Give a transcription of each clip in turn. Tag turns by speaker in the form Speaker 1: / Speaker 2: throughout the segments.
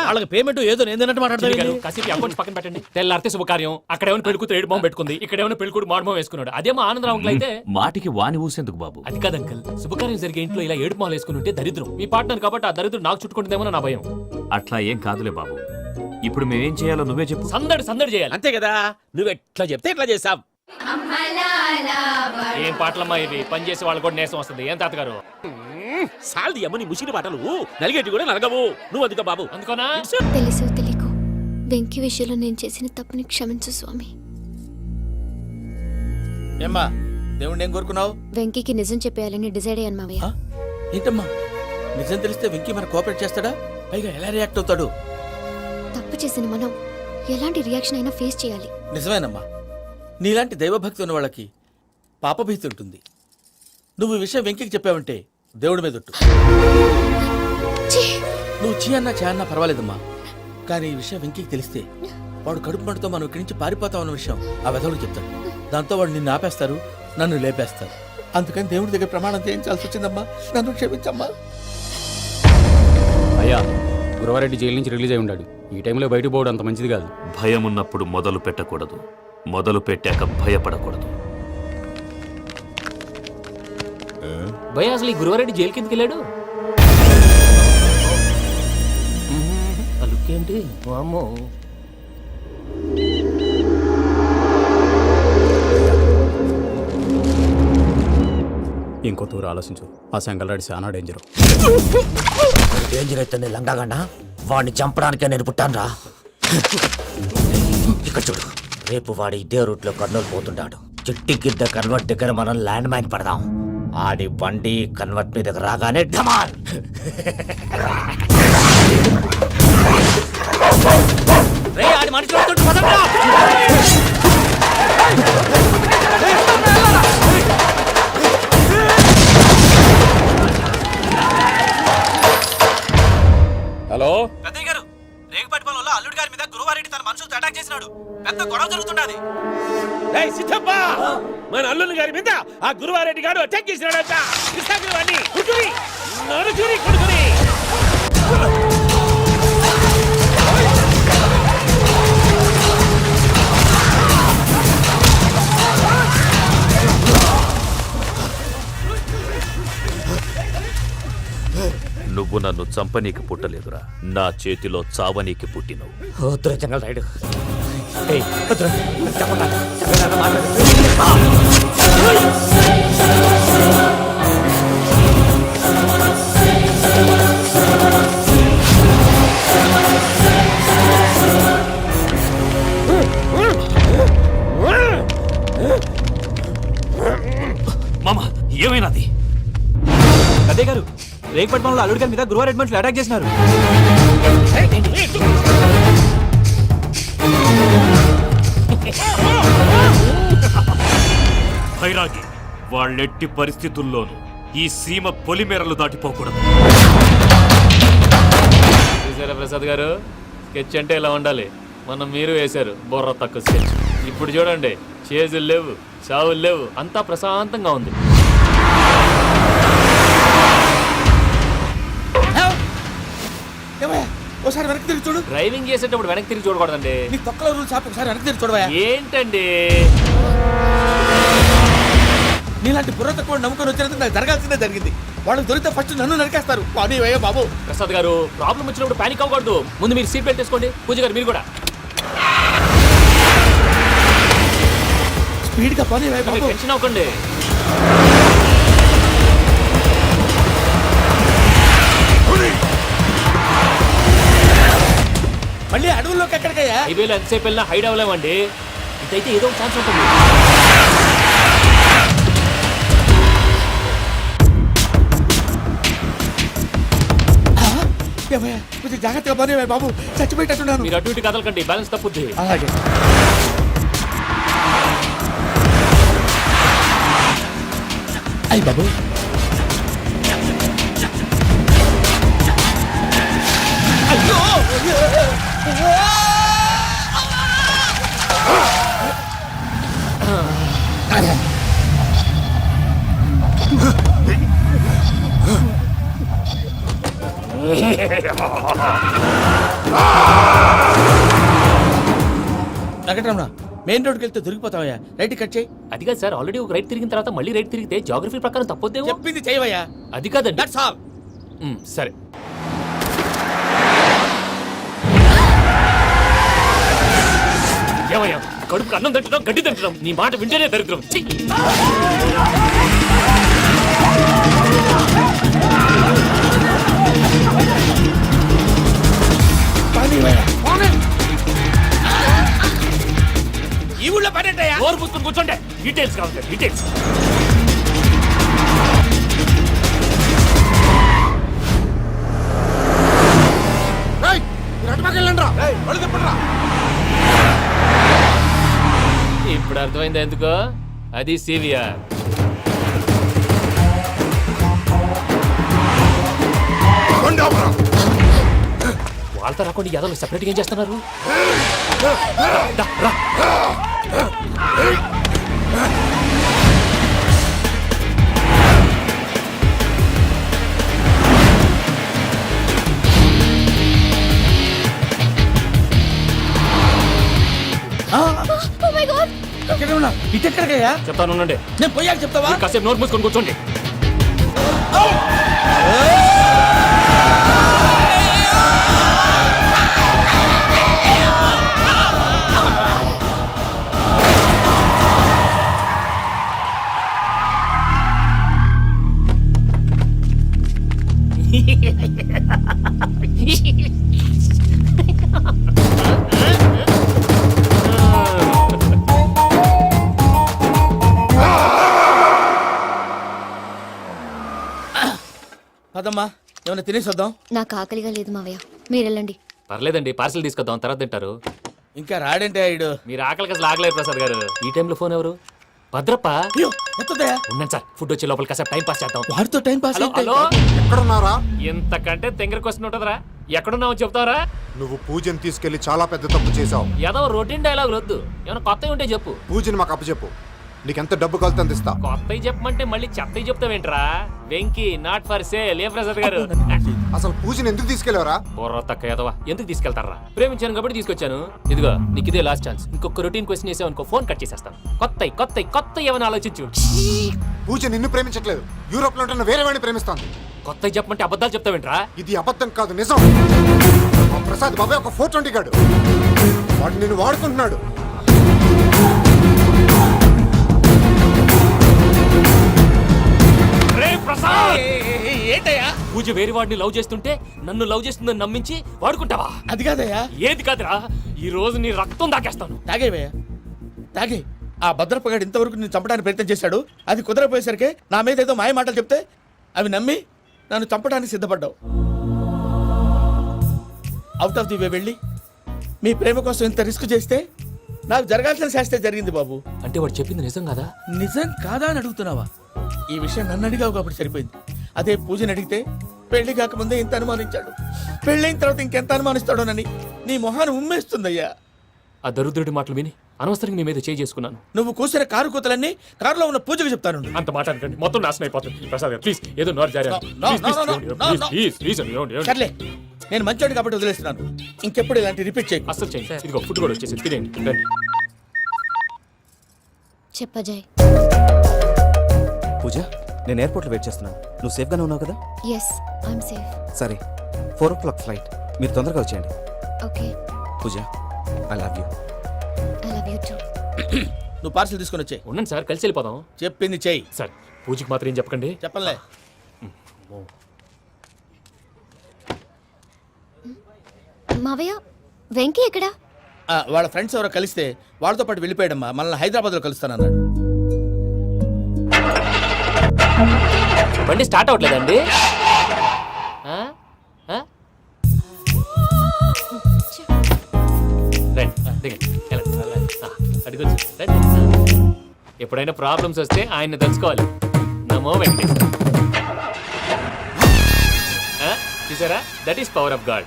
Speaker 1: వాళ్ళకి పేమెంట్ ఏదో నేను మాట్లాడతాను.
Speaker 2: కాసేపు అకౌంట్స్ పక్కన పెట్టండి. తెల్లారితే శుభకార్యం, అక్కడ ఏమైనా పెళ్ళికూతురు ఏడు బాంబు పెట్టుకుంది, ఇక్కడ ఏమైనా పెళ్ళికూడు మాడమం వేసుకున్నాడు. అదేమో ఆనందరావు అంకుల్ అయితే
Speaker 3: మాటికి వాని ఊసేందుకు బాబు.
Speaker 2: అది కాదు అంకుల్, శుభకార్యం జరిగే ఇంట్లో ఇలా ఏడు మాలు వేసుకుని ఉంటే దరిద్రం. మీ పార్ట్నర్ కాబట్టి ఆ దరిద్రం నాకు చుట్టుకుంటుందేమో నా భయం.
Speaker 3: అట్లా ఏం కాదులే బాబు. ఇప్పుడు మేమేం చేయాలో నువ్వే చెప్పు.
Speaker 2: సందడి సందడి చేయాలి.
Speaker 1: అంతే కదా, నువ్వు ఎట్లా చెప్తే ఎట్లా చేస్తాం.
Speaker 2: ఏం పాటలమ్మా ఇవి, పని చేసే వాళ్ళు కూడా నేసం వస్తుంది. ఏం తాతగారు
Speaker 1: సాల్ది అమ్మని ముసిన పాటలు నలిగేటి కూడా నలగవు. నువ్వు అందుకో బాబు.
Speaker 2: అందుకోనా?
Speaker 4: తెలుసు తెలియకు వెంకీ విషయంలో నేను చేసిన తప్పుని క్షమించు స్వామి.
Speaker 5: ఏమ్మా దేవుణ్ణి ఏం కోరుకున్నావు?
Speaker 4: వెంకీకి నిజం చెప్పేయాలని డిసైడ్ అయ్యాను మావయ్య.
Speaker 5: ఏంటమ్మా నిజం తెలిస్తే వెంకీ మన కోఆపరేట్ చేస్తాడా? పైగా ఎలా రియాక్ట్ అవుతాడు?
Speaker 4: తప్పు చేసిన మనం ఎలాంటి రియాక్షన్ అయినా ఫేస్ చేయాలి.
Speaker 5: నిజమేనమ్మా, నీలాంటి దైవభక్తి ఉన్న వాళ్ళకి పాపభీతి ఉంటుంది. నువ్వు ఈ విషయం వెంకీకి చెప్పావంటే దేవుడి మీద ఒట్టు. నువ్వు చీ అన్నా చే అన్నా పర్వాలేదమ్మా, కానీ ఈ విషయం వెంకీకి తెలిస్తే వాడు కడుపు మంటతో మనం ఇక్కడి నుంచి పారిపోతామన్న విషయం ఆ వెధవుడు చెప్తాడు. దాంతో వాడు నిన్ను ఆపేస్తారు, నన్ను లేపేస్తారు. అందుకని దేవుడి దగ్గర ప్రమాణం చేయించాల్సి వచ్చిందమ్మా. నన్ను క్షమించమ్మా.
Speaker 6: అయ్యా, గురవారెడ్డి జైలు నుంచి రిలీజ్ అయి ఉన్నాడు. ఈ టైంలో బయటకు పోవడం అంత మంచిది కాదు.
Speaker 3: భయం ఉన్నప్పుడు మొదలు పెట్టకూడదు, మొదలు పెట్టాక భయపడకూడదు.
Speaker 2: భయ అసలు ఈ గురువారెడ్డి జైలు కిందకి వెళ్ళాడు. అలుకేంటి అమ్మో.
Speaker 6: ఇంకో తూరు ఆలోచించు. ఆ సంగల్రాడి చాలా డేంజర్.
Speaker 7: డేంజర్ అయితే లంగాగన్నా వాడిని చంపడానికే నేను పుట్టాను రా. ఇక్కడ చూడు, రేపు వాడి ఇదే రూట్ లో కర్నూలు పోతుంటాడు. చిట్టి గిద్ద కన్వర్ట్ దగ్గర మనం ల్యాండ్ మైన్ పడదాం. ఆడి బండి కన్వర్ట్ మీద రాగానే ఢమాల్.
Speaker 1: హలో
Speaker 5: పెద్దయ్య గారు, రేగుపాటి పొలంలో అల్లుడి గారి మీద గురువారెడ్డి తన మనుషులతో అటాక్ చేసినాడు. పెద్ద గొడవ జరుగుతున్నది.
Speaker 1: సిద్ధప్ప, మన అల్లుని గారి మీద ఆ గురువారెడ్డి గారు అటాక్ చేసినాడట. కృష్ణాగిరి కుటురి నరుచురి కుటురి.
Speaker 3: నువ్వు నన్ను చంపనీకి పుట్టలేదురా, నా చేతిలో చావనీకి పుట్టినవు.
Speaker 7: వద్దురా జంగల్ రైడ్.
Speaker 3: మామ, ఏమైనాది?
Speaker 5: పెద్దయ్య గారు, రేగుపాటి పొలంలో అల్లుడి గారి మీద గురువారెడ్డి మనుషులు అటాక్ చేసినారు.
Speaker 3: భైరాగి, వాళ్ళెట్టి పరిస్థితుల్లోనూ ఈ సీమ పొలిమేరలు దాటిపోకూడదు.
Speaker 2: చూసారా ప్రసాద్ గారు, స్కెచ్ అంటే ఇలా ఉండాలి. మనం మీరు వేశారు బుర్ర తక్కువ స్కెచ్. ఇప్పుడు చూడండి, చేజులు లేవు, చావులు లేవు, అంతా ప్రశాంతంగా ఉంది.
Speaker 5: ఒకసారి వెనక్కి తిరిగి చూడు.
Speaker 2: డ్రైవింగ్ చేసేటప్పుడు వెనక్కి తిరిగి చూడకూడదండి.
Speaker 5: నీ తొక్కల రూల్స్ ఆపి ఒకసారి వెనక్కి తిరిగి చూడవా.
Speaker 2: ఏంటండి
Speaker 5: నీలాంటి బుర్ర తక్కువ నమ్ముకొని వచ్చినందుకు నాకు జరగాల్సిందే జరిగింది. వాళ్ళకి దొరికితే ఫస్ట్ నన్ను నరికేస్తారు. కానీ అయ్యో బాబు.
Speaker 2: ప్రసాద్ గారు, ప్రాబ్లం వచ్చినప్పుడు పానిక్ అవ్వకూడదు. ముందు మీరు సీట్ బెల్ట్ వేసుకోండి. పూజ గారు మీరు కూడా
Speaker 5: స్పీడ్ గా పని బాబు.
Speaker 2: టెన్షన్ అవ్వకండి.
Speaker 5: మళ్ళీ అడవుల్లోకి ఎక్కడికయ్యా?
Speaker 2: హైవేలో ఎంతసేపు వెళ్ళినా హైడ్ అవ్వలేమండి. ఇదైతే ఏదో ఒక ఛాన్స్ ఉంటుంది.
Speaker 5: కొంచెం జాగ్రత్తగా పని బాబు, చచ్చిపోయేటట్టున్నాను.
Speaker 2: మీరు అటు ఇటు కదలకండి, బ్యాలెన్స్ తప్పుద్ది.
Speaker 5: అలాగే. అయ్యి బాబు, వెంకటరమణ మెయిన్ రోడ్కి వెళ్తే దొరికిపోతావయ్యా. రైట్ కట్ చేయి.
Speaker 2: అది కాదు సార్, ఆల్రెడీ ఒక రైట్ తిరిగిన తర్వాత మళ్ళీ రైట్ తిరిగితే జాగ్రఫీ ప్రకారం తప్పొద్దేమో.
Speaker 5: చెప్పింది చేయవయ్యా.
Speaker 2: అది కాదండి.
Speaker 5: That's all.
Speaker 2: సరే. ఏమయ్యా, కడుపుకి అన్నం తింటున్నాం, గడ్డి తింటున్నాం, నీ మాట వింటేనే దరిద్రం. ఛీ!
Speaker 5: ఈ ఊళ్ళో పడేటయ్యా.
Speaker 2: నోరు పుచ్చుకొని కూర్చోండి. డీటెయిల్స్ కావాలి, డీటెయిల్స్. ఇప్పుడు అర్థమైంది ఎందుకో. అది సివిఆర్. వాళ్ళతో రాకుండా యాదవ్ సెపరేట్గా ఏం చేస్తున్నారు? దా, రా.
Speaker 5: వెంకటరమణ ఇటెక్కడికయ్యా?
Speaker 2: చెప్తాను ఉండండి.
Speaker 5: నేను పోయాక చెప్తావా?
Speaker 2: మీరు కాసేపు నోట్ మూసుకొని కూర్చోండి.
Speaker 5: పదమ్మా, ఏమైనా తినేసి వద్దాం.
Speaker 4: నాకు ఆకలిగా లేదు మావయ్య, మీరు వెళ్ళండి.
Speaker 2: పర్లేదండి, పార్సిల్ తీసుకొద్దాం, తర్వాత తింటారు.
Speaker 5: ఇంకా రాడంటే ఆయుడు.
Speaker 2: మీరు ఆకలికి అసలు ఆగలేదు ప్రసాద్ గారు. ఈ టైంలో ఫోన్ ఎవరు? భద్రప్ప.
Speaker 5: అయ్యో ఎత్తదయ్యా.
Speaker 2: ఉన్నాను సార్, ఫుడ్ వచ్చే లోపల కాసేపు టైం పాస్ చేద్దాం.
Speaker 5: వాడితో టైం పాస్.
Speaker 2: హలో హలో,
Speaker 8: ఎక్కడున్నారా?
Speaker 2: ఇంతకంటే తెంగర క్వశ్చన్ ఉంటుందిరా. ఎక్కడున్నావు చెప్తావరా?
Speaker 8: నువ్వు పూజని తీసుకెళ్లి చాలా పెద్ద తప్పు చేశావు.
Speaker 2: ఏదో రొటీన్ డైలాగ్ వద్దు, ఏమైనా కొత్తవి ఉంటే చెప్పు.
Speaker 8: పూజని మాకు అప్పచెప్పు. నీకెంత డబ్బు కలితే అంత ఇస్తా.
Speaker 2: కొత్తవి చెప్పమంటే మళ్ళీ చెత్తవి చెప్తావేంట్రా? Venky not for sale. A Prasad garu?
Speaker 8: అసలు పూజని ఎందుకు తీసుకెళ్లేవరా?
Speaker 2: బుర్ర తక్క ఏదవా, ఎందుకు తీసుకెళ్తారా? ప్రేమించాను కాబట్టి తీసుకొచ్చాను. ఇదిగో నీకు ఇదే లాస్ట్ ఛాన్స్. ఇంకొక రొటీన్ క్వశ్చన్ చేసావు అనుకో, ఫోన్ కట్ చేసేస్తాను. కొత్త ఏమైనా ఆలోచించు.
Speaker 8: పూజ నిన్ను ప్రేమించట్లేదు, యూరోప్ లో ఉంటున్న వేరే వాడిని ప్రేమిస్తాను.
Speaker 2: కొత్తవి చెప్పమంటే అబద్ధాలు చెప్తావేంట్రా?
Speaker 8: ఇది అబద్ధం కాదు, నిజం. మా ప్రసాద్ బాబాయ్ ఒక 420 గాడు. వాడు నిన్ను వాడుకుంటున్నాడు.
Speaker 5: ఏంటయ్యా?
Speaker 2: పూజ వేరే వాడిని లవ్ చేస్తుంటే నన్ను లవ్ చేస్తుందని నమ్మించి వాడుకుంటావా?
Speaker 5: అది కాదయ్యా.
Speaker 2: ఏది కాదురా, ఈ రోజు నీ రక్తం దాకేస్తాను.
Speaker 5: తాగేవయ్యా, తాగే. ఆ భద్రపగాడు ఇంతవరకు నేను చంపడానికి ప్రయత్నం చేశాడు. అది కుదరపోయేసరికి నా మీద ఏదో మాయ మాటలు చెప్తే అవి నమ్మి నన్ను చంపడానికి సిద్ధపడ్డావు. అవుట్ ఆఫ్ ది వే వెళ్ళి మీ ప్రేమ కోసం ఇంత రిస్క్ చేస్తే నాకు జరగాల్సిన శాస్త్రే జరిగింది బాబు.
Speaker 2: అంటే వాడు చెప్పింది నిజం కదా?
Speaker 5: నిజం కాదా అని అడుగుతున్నావా? ఈ విషయం నన్ను అడిగావు కాబట్టి సరిపోయింది. అదే పూజని అడిగితే పెళ్లి కాకముందే ఇంత అనుమానించాడు, పెళ్ళైన తర్వాత ఇంకెంత అనుమానిస్తాడోనని నీ మొహాన్ని ఉమ్మేస్తుందయ్యా.
Speaker 2: ఆ దరిద్రుడి మాటలు విని అనవసరంగా నీ మీద చేయి చేసుకున్నాను.
Speaker 5: నువ్వు కూసిన కారు కూతలన్నీ కారులో ఉన్న పూజకు చెప్తాను.
Speaker 2: అంత మాట అనకండి, మొత్తం నాశనం అయిపోతుంది. ప్రసాద్ గారు ప్లీజ్, ఏదో నోరు జారీ.
Speaker 5: సర్లే, నేను మంచోడి కాబట్టి వదిలేస్తున్నాను. ఇంకెప్పుడు ఇలాంటి రిపీట్ చేయకు.
Speaker 2: అస్సలు చేయండి. ఇదిగో ఫుడ్ కూడా వచ్చేసి తినేయండి. రండి.
Speaker 4: చెప్పజాయ్.
Speaker 9: పూజ, నేను ఎయిర్పోర్ట్లో వెయిట్ చేస్తున్నాను. నువ్వు సేఫ్గానే ఉన్నావు కదా?
Speaker 4: Yes, I'm safe.
Speaker 9: సరే, 4 o'clock ఫ్లైట్. మీరు తొందరగా వచ్చేయండి.
Speaker 4: Okay.
Speaker 9: Pooja, I love you.
Speaker 4: I love you too.
Speaker 5: నువ్వు పార్సల్ తీసుకొని వచ్చాయి.
Speaker 2: ఉండండి సార్, కలిసి వెళ్ళిపోదాం.
Speaker 5: చెప్పింది చెయ్యి.
Speaker 2: సార్, పూజకి మాత్రం ఏం చెప్పకండి.
Speaker 5: చెప్పలే.
Speaker 4: మావయ్య, వెంకీ ఎక్కడా?
Speaker 5: వాళ్ళ ఫ్రెండ్స్ ఎవరో కలిస్తే వాళ్ళతో పాటు వెళ్ళిపోయాడమ్మా. మనల్ని హైదరాబాద్లో కలుస్తానన్నాడు.
Speaker 2: బండి స్టార్ట్ అవ్వట్లేదండి. ఎప్పుడైనా ప్రాబ్లమ్స్ వస్తే ఆయన్ని తెలుసుకోవాలి. నమో వెంకటేశ్వర. చూసారా, that is power of God.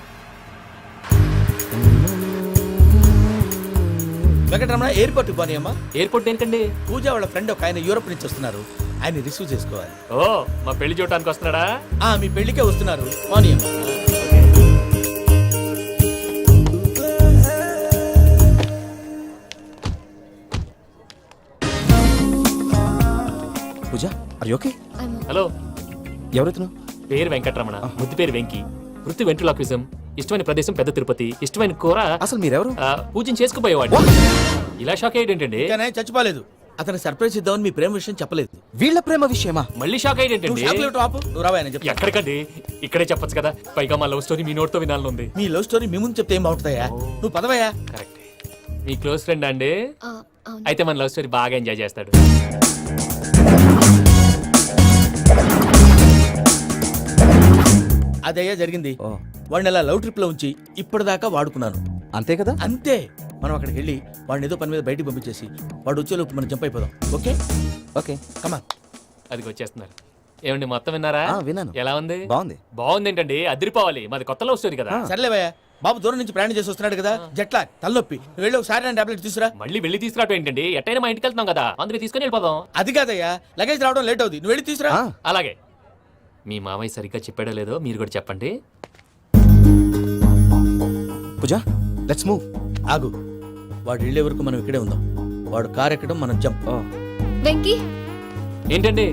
Speaker 5: Venkataramana, ఎయిర్పోర్ట్కి పోనీ అమ్మా.
Speaker 2: ఎయిర్పోర్ట్ ఏంటండి?
Speaker 5: పూజ వాళ్ళ ఫ్రెండ్ ఒక ఆయన యూరోప్ నుంచి వస్తున్నారు, ఆయన రిసీవ్ చేసుకోవాలి.
Speaker 2: ఓ, మా పెళ్లి చూడటానికి వస్తున్నాడా?
Speaker 5: మీ పెళ్లికే వస్తున్నారు. పోనీ అమ్మా.
Speaker 9: Are okay?
Speaker 2: హలో,
Speaker 9: ఎవరైతును?
Speaker 2: పేరు వెంకటరమణ, ముద్దు పేరు వెంకి, వృత్తి వెంట్రులాక్విజం, ఇష్టమైన ప్రదేశం పెద్ద తిరుపతి, ఇష్టమైన కూర
Speaker 9: అసలు మీరెవరు?
Speaker 2: పూజను చేసుకుపోయేవాడు. ఇలా షాక్ అయ్యేటండి?
Speaker 5: కానీ చచ్చిపోలేదు. అతను సర్ప్రైజ్ ఇద్దామని మీ ప్రేమ విషయం చెప్పలేదు.
Speaker 9: వీళ్ళ ప్రేమ విషయమా?
Speaker 2: మళ్ళీ షాక్
Speaker 5: నువ్వు
Speaker 2: అయ్యేటండి?
Speaker 5: షాక్లెట్ ఆపు, నువ్వు రావా అని చెప్పి.
Speaker 2: ఎక్కడికండి? ఇక్కడే చెప్పొచ్చు కదా. పైగా మా లవ్ స్టోరీ మీ నోట్తో వినాలని ఉంది.
Speaker 5: మీ లవ్ స్టోరీ మీ ముందు చెప్తే ఏం బాగుంటుందయ్యా? నువ్వు పదవయ్యా.
Speaker 2: కరెక్ట్. మీ క్లోజ్ ఫ్రెండ్ అండి?
Speaker 4: అవును.
Speaker 2: అయితే మన లవ్ స్టోరీ బాగా ఎంజాయ్ చేస్తాడు.
Speaker 5: అదయ్యా జరిగింది.
Speaker 9: ఓ.
Speaker 5: వాడిని అలా లవ్ ట్రిప్ లో ఉంచి ఇప్పటిదాకా వాడుకున్నాను.
Speaker 9: అంతే కదా?
Speaker 5: అంతే. మనం అక్కడికి వెళ్ళి వాడిని ఏదో పని మీద బయటికి పంపించేసి వాడు వచ్చేలోపు మనం జంప్ అయిపోదాం. Okay
Speaker 9: okay.
Speaker 5: కమా.
Speaker 2: అది వచ్చేస్తున్నారు. ఏమండి మొత్తం విన్నారా?
Speaker 9: విన్నాను.
Speaker 2: ఎలా ఉంది?
Speaker 9: బాగుంది.
Speaker 2: బాగుంది ఏంటండి? అదిరిపోవాలి. మాది కొత్త లవ్ స్టోరీ కదా.
Speaker 5: సర్లేవయ్యా, బాబు దూరం నుంచి ప్రయాణం చేసి వస్తున్నాడు కదా, జట్లా తలనొప్పి. నువ్వు వెళ్ళి ఒకసారి నా టాబ్లెట్ తీసురా.
Speaker 2: మళ్ళీ వెళ్ళి తీసుకురావటం ఏంటండి? ఎట్టైనా మా ఇంటికి వెళ్తున్నాం కదా, అందుకే తీసుకొని వెళ్ళిపోదాం.
Speaker 5: అది కాదయ్యా, లగేజ్ రావడం లేట్ అవుతుంది. నువ్వు వెళ్ళి తీసురా.
Speaker 2: అలాగే. మీ మావయ్య సరిగ్గా చెప్పాడో లేదో మీరు కూడా చెప్పండి.
Speaker 9: పూజ, లెట్స్ మూవ్.
Speaker 5: ఆగు, వాడు వెళ్ళే వరకు మనం ఇక్కడే ఉందాం. వాడు కార్ ఎక్కడం, మనం జంప్.
Speaker 4: వెంకీ,
Speaker 2: ఏంటండి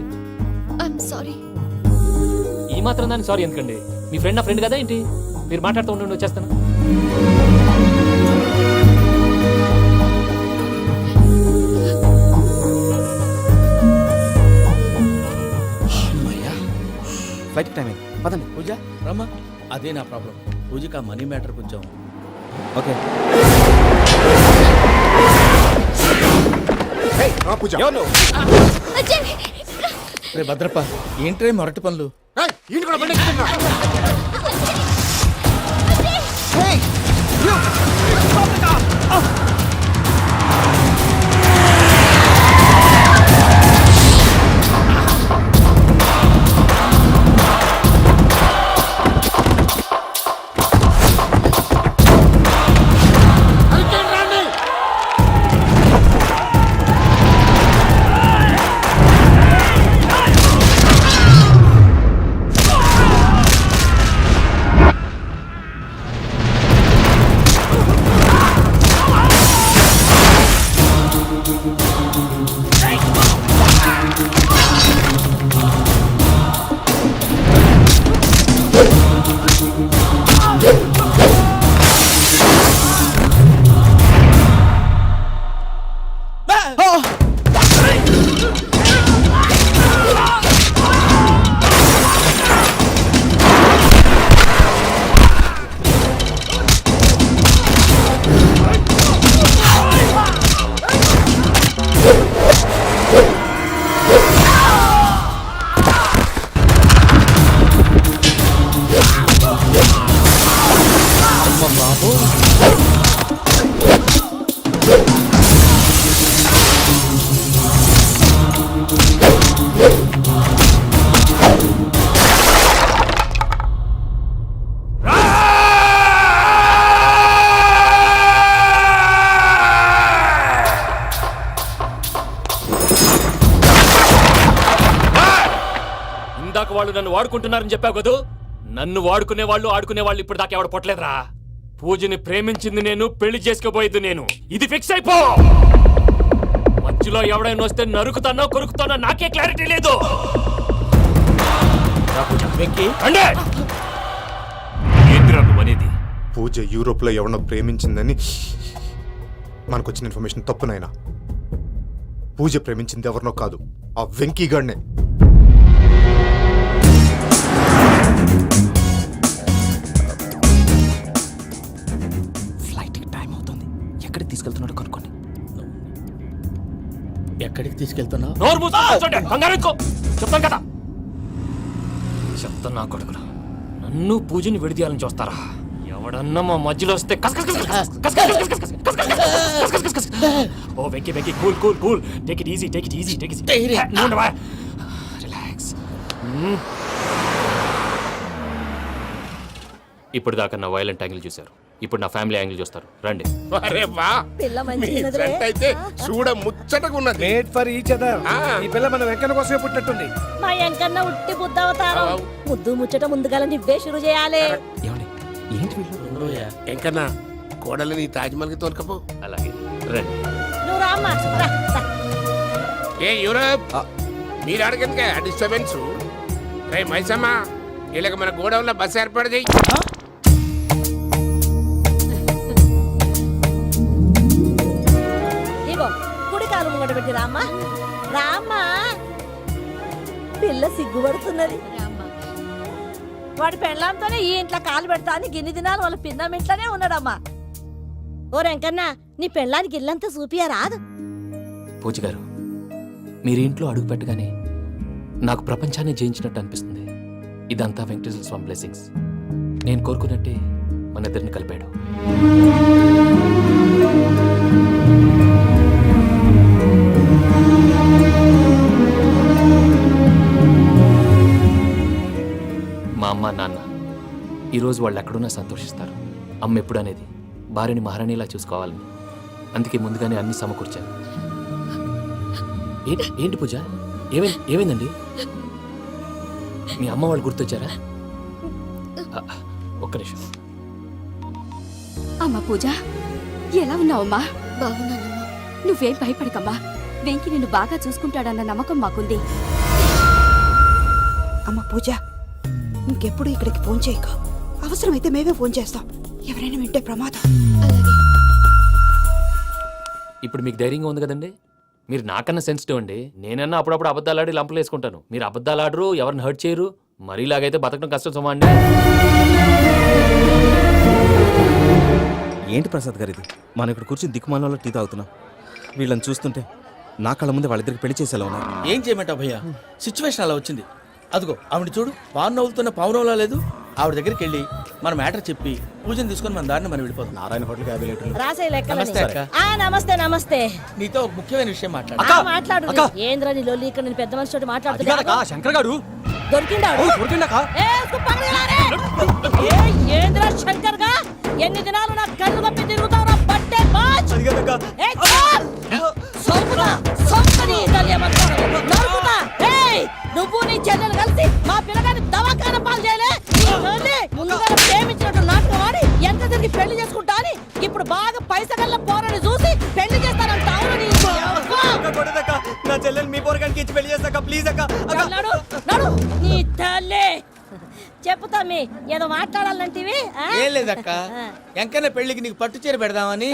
Speaker 4: ఐఎమ్ సారీ.
Speaker 2: ఈ మాత్రం దాన్ని సారీ ఎందుకండి? మీ ఫ్రెండ్ నా ఫ్రెండ్ కదా ఏంటి? మీరు మాట్లాడుతూ ఉండండి, వచ్చేస్తాను.
Speaker 9: ఫ్లైట్ టైం అయింది, పదండి.
Speaker 5: పూజ రమ్మా. అదే నా ప్రాబ్లం. పూజకి ఆ మనీ మ్యాటర్ కొంచెం.
Speaker 9: ఓకే.
Speaker 8: పూజ
Speaker 5: రే భద్రప్ప, ఏంట్రే మొరటి పనులు?
Speaker 8: ఈయన కూడా బండి ఎక్కుతున్నా.
Speaker 2: ఇందాక వాళ్ళు నన్ను వాడుకుంటున్నారని చెప్పావు కదూ. నన్ను వాడుకునే వాళ్ళు ఆడుకునే వాళ్ళు ఇప్పుడు దాకా ఎవడ పొట్టలేదురా. పూజని ప్రేమించింది నేను, పెళ్లి చేసుకోబోయేది నేను. ఇది ఫిక్స్ అయిపో. మధ్యలో ఎవడైనా వస్తే నరుకుతానో కొరుకుతానో నాకే క్లారిటీ లేదు. అనేది
Speaker 8: పూజ యూరోప్ లో ఎవరినో ప్రేమించిందని మనకొచ్చిన ఇన్ఫర్మేషన్ తప్పునైనా. పూజ ప్రేమించింది ఎవరినో కాదు, ఆ వెంకీగాడినే.
Speaker 9: ఫ్లైట్ టైం అవుతుంది. ఎక్కడికి తీసుకెళ్తున్నాడో కనుక్కోండి.
Speaker 5: ఎక్కడికి తీసుకెళ్తున్నావు?
Speaker 2: నోరు మూసుకొని కూర్చోండి. కంగారు ఎక్కువ. చెప్తాను కదా. చెప్తాను నా కొడుకులు. నన్ను పూజని విడిదీయాలని చూస్తారా? ఎవడన్నా మా మధ్యలో వస్తే ఓ Venky Venky, cool cool cool. Take it easy, take it easy, take it easy. Relax. ఇప్పుడు దాకా నా వైలెంట్ యాంగిల్ చూశారు. ఇప్పుడు నా ఫ్యామిలీ యాంగిల్ చూస్తారు. రండి.
Speaker 10: అరే వా, మీ ఫ్రెండ్ అయితే చూడ ముచ్చటగా ఉన్నది.
Speaker 1: Made for each other. ఈ పిల్ల మన వెంకన్న కోసమే పుట్టినట్టుంది.
Speaker 11: మా వెంకన్న ఉట్టి బుద్ధవతారం. ముద్దు ముచ్చట ముందుగాల నువ్వే షురు చేయాలి.
Speaker 9: ఏమండి, ఏంటి వీళ్ళు?
Speaker 10: వెంకన్న, కోడలని తాజ్మహల్కి తోలుకపో.
Speaker 2: అలాగే రండి.
Speaker 11: నువ్వు రామ్మా.
Speaker 10: ఏ యూరప్,
Speaker 1: మీరు అడగందుకే డిస్టర్బెన్స్. రే మైసమ్మ, వీళ్ళకి మన గోడౌన్లో బస్సు ఏర్పాటు చేయి.
Speaker 11: ఇగో కుడి కాలు ముంగట పెట్టి రామ్మా, రామ్మా. పిల్ల సిగ్గుపడుతున్నది. వాడి పెళ్ళాంతోనే ఈ ఇంట్లో కాలు పెడతా అని గిన్ని దినాలు వాళ్ళ పిన్నం ఇంట్లోనే ఉన్నాడమ్మా. ఓ వెంకన్న, నీ పెళ్ళానికి ఇల్లంతా చూపియా రాదు.
Speaker 2: పూజ గారు, మీరు ఇంట్లో అడుగు పెట్టగానే నాకు ప్రపంచాన్ని జయించినట్టు అనిపిస్తుంది. ఇదంతా వెంకటేశ్వర స్వామి బ్లెస్సింగ్స్. నేను కోరుకున్నట్టే మన ఇద్దరిని కలిపాడు. మా అమ్మ నాన్న ఈరోజు వాళ్ళు ఎక్కడున్నా సంతోషిస్తారు. అమ్మ ఎప్పుడు అనేది భార్యని మహారాణిలా చూసుకోవాలని. అందుకే ముందుగానే అన్ని సమకూర్చాను. ఏంటి పూజ, ఏమైందండి? మీ అమ్మ వాళ్ళు గుర్తొచ్చారా? ఒక్క నిమిషం.
Speaker 4: అమ్మా పూజ, ఎలా ఉన్నావమ్మా? బాగున్నానమ్మా. నువ్వేం భయపడకమ్మా. వెంకి నిన్ను బాగా చూసుకుంటాడన్న నమ్మకం మాకుంది.
Speaker 10: అమ్మ పూజ, ఇంకెప్పుడు ఇక్కడికి ఫోన్ చేయక. అవసరమైతే మేమే ఫోన్ చేస్తాం. ఎవరైనా వింటే ప్రమాదం.
Speaker 2: ఇప్పుడు మీకు ధైర్యంగా ఉంది కదండి. మీరు నాకన్నా సెన్సిటివ్ అండి. నేనన్నా అప్పుడప్పుడు అబద్ధాలాడి లంపలు వేసుకుంటాను. మీరు అబద్ధాలు ఆడరు, ఎవరిని హర్ట్ చేయరు. మరీ ఇలాగైతే బతకడం కష్టం సుమా అండి.
Speaker 9: ఏంటి ప్రసాద్ గారు ఇది? మనం ఇక్కడ కూర్చుని దిక్కుమాలలో టీ తాగుతున్నాం. వీళ్ళని చూస్తుంటే నా కళ్ళ ముందే వాళ్ళిద్దరికి పెళ్లి చేసేలా ఉన్నారు.
Speaker 5: ఏం చేయమంటావు భయ్యా, సిచ్యువేషన్ అలా వచ్చింది. అదిగో ఆవిడ చూడు, పాను నవ్వుతున్న పావునవ్వులా లేదు. ఆవిడ దగ్గరికి వెళ్ళి మన మ్యాటర్ చెప్పి పూజను తీసుకొని మన దారిని మనం వెళ్ళిపోతాం.
Speaker 9: నారాయణ హోటల్ 50 లీటర్లు.
Speaker 11: రాసే
Speaker 5: నమస్తే అక్క.
Speaker 11: నమస్తే నమస్తే.
Speaker 5: నీతో ఒక ముఖ్యమైన విషయం మాట్లాడు.
Speaker 11: మాట్లాడు. ఏంద్రా నీ లొల్లి? ఇక్కడ నేను పెద్ద మనిషి మాట్లాడుతున్నా.
Speaker 9: శంకర్ గారు
Speaker 11: దొరికిండాడు. ఏంద్రా శంకర్ గా? ఎన్ని దినాలు నా కళ్ళు కప్పి తిరుగుతావు? పట్టే బాచ్. నువ్వు నీ చెల్లెలు కలిసి మా పిల్లగాని దవాఖాన పాలు చేయలే. ముందుగా ప్రేమించినట్టు నాటకం ఆడి ఎంత తిరిగి పెళ్లి చేసుకుంటా అని ఇప్పుడు బాగా పైసగల్ల పోరని చూసి పెళ్లి చేస్తానంట.
Speaker 9: నా చెల్లెలు మీ పోరగానికి ఇచ్చి పెళ్లి చేస్తాక ప్లీజ్ అక్క.
Speaker 11: నడు నీ తల్లి. చెప్పుతా మీ ఏదో మాట్లాడాలంటివి.
Speaker 5: ఏం లేదక్క, ఎంకన్న పెళ్లికి నీకు పట్టు చీర పెడదామని.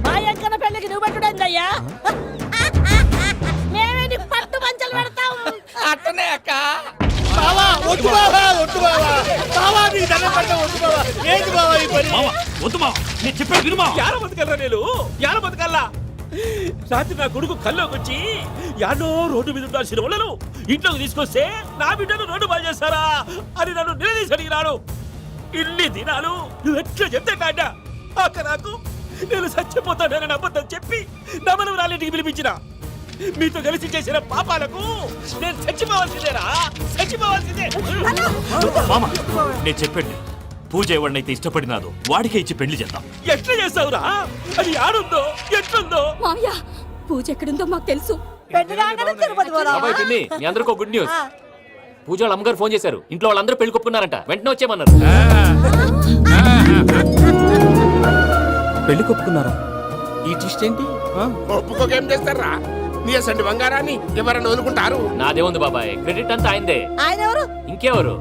Speaker 11: మా ఎంకన్న పెళ్లికి నువ్వు పెట్టుడైందయ్యా? మేమే నీకు పట్టు పంచలు పెడతాం.
Speaker 5: అట్టనే అక్క. బావా వద్దు, బావా వద్దు, బావా బావా నీకు దండం పెడతా. వద్దు బావా. ఏంటి బావా ఈ పని?
Speaker 1: వద్దు మా, నేను చెప్పాను వినుమా. యాడ బతకల్లా నేను, యాడ బతకల్లా. రాత్రి నా కొడుకు కల్లోకి వచ్చి యాడో రోడ్డు మీద ఉండాల్సిన వాళ్ళను ఇంట్లోకి తీసుకొస్తే నా బిడ్డను రోడ్డు బాగా చేస్తారా అని నన్ను నిలదీసి అడిగినాడు. ఇన్ని దినాలు నువ్వు ఎట్లా చెప్తే కాడ అక్క నాకు నేను చచ్చిపోతానని అబద్ధం చెప్పి నమ్మను రాలేటికి పిలిపించిన. మీతో కలిసి చేసిన పాపాలకు నేను చచ్చిపోవాల్సిందేరా, చచ్చిపోవాల్సిందే.
Speaker 3: మామ, నేను చెప్పండి, పూజ ఎవరినైతే ఇష్టపడినాదో వాడికే ఇచ్చి పెళ్లి చేద్దాం.
Speaker 1: ఎట్లా చేస్తావురా? అది ఆడుందో ఎట్లుందో?
Speaker 4: మామయ్య, పూజ ఎక్కడుందో మాకు తెలుసు.
Speaker 11: తిరుపతి
Speaker 2: బాబాయ్ పిన్ని, మీ అందరికీ ఒక గుడ్ న్యూస్. పూజ వాళ్ళ అమ్మగారు ఫోన్ చేశారు. ఇంట్లో వాళ్ళందరూ పెళ్లి కొప్పుకున్నారంట. వెంటనే వచ్చేయమన్నారు.
Speaker 9: పెళ్లి కొప్పుకున్నారా?
Speaker 5: ఈ ట్విస్ట్ ఏంటి?
Speaker 1: ఒప్పుకోకేం చేస్తారా? నీ అసంటి బంగారాన్ని ఎవరన్నా వదులుకుంటారు?
Speaker 2: నాదే ఉంది బాబాయ్, క్రెడిట్ అంతా ఆయనదే.
Speaker 11: ఆయన ఎవరు?
Speaker 2: ఇంకెవరు?